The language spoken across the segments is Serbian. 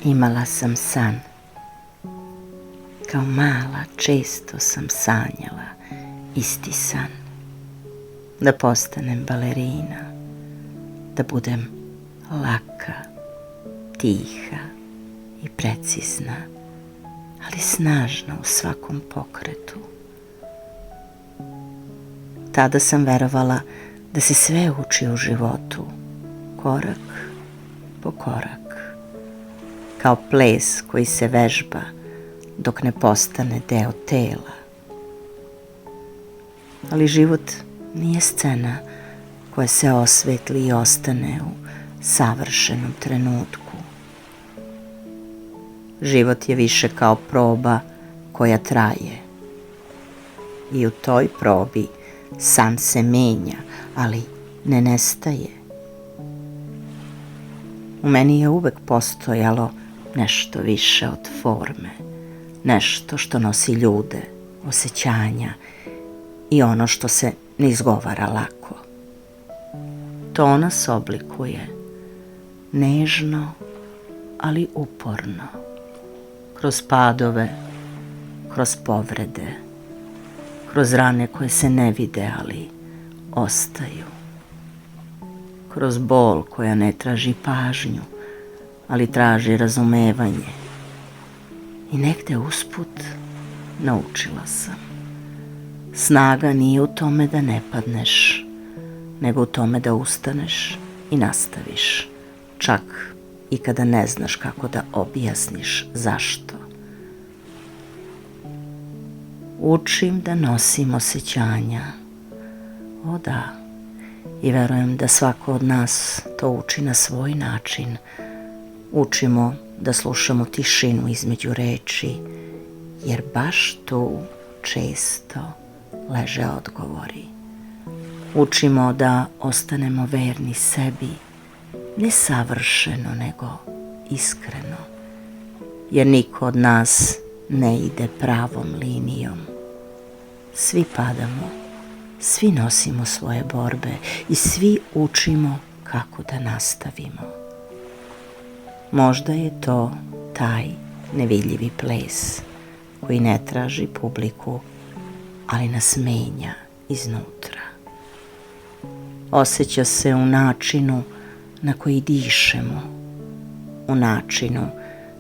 Imala sam san. Kao mala često sam sanjala isti san. Da postanem balerina, da budem laka, tiha i precizna, ali snažna u svakom pokretu. Tada sam verovala da se sve uči u životu, korak po korak, kao ples koji se vežba dok ne postane deo tela. Ali život nije scena koja se osvetli i ostane u savršenom trenutku. Život je više kao proba koja traje. I u toj probi san se menja, ali ne nestaje. U meni je uvek postojalo nešto više od forme, nešto što nosi ljude, osjećanja i ono što se ne izgovara lako. To nas oblikuje, nežno, ali uporno, kroz padove, kroz povrede, kroz rane koje se ne vide, ali ostaju, kroz bol koja ne traži pažnju, ali traži razumevanje. I negde usput naučila sam. Snaga nije u tome da ne padneš, nego u tome da ustaneš i nastaviš, čak i kada ne znaš kako da objasniš zašto. Učim da nosim osjećanja. O da, i verujem da svako od nas to uči na svoj način. Učimo da slušamo tišinu između reči, jer baš tu često leže odgovori. Učimo da ostanemo verni sebi, ne savršeno, nego iskreno, jer niko od nas ne ide pravom linijom. Svi padamo, svi nosimo svoje borbe i svi učimo kako da nastavimo. Možda je to taj nevidljivi ples koji ne traži publiku, ali nas menja iznutra. Osjeća se u načinu na koji dišemo, u načinu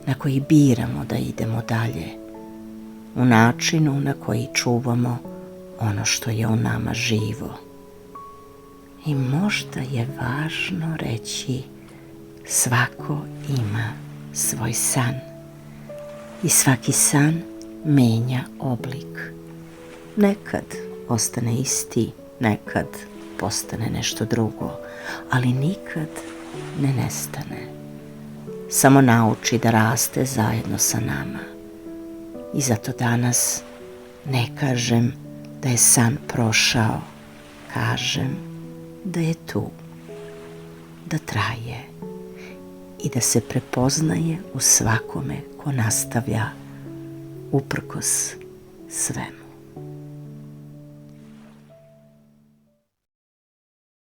na koji biramo da idemo dalje, u načinu na koji čuvamo ono što je u nama živo. I možda je važno reći: svako ima svoj san i svaki san menja oblik. Nekad ostane isti, nekad postane nešto drugo, ali nikad ne nestane. Samo nauči da raste zajedno sa nama. I zato danas ne kažem da je san prošao, kažem da je tu, da traje i da se prepoznaje u svakome ko nastavlja uprkos svemu.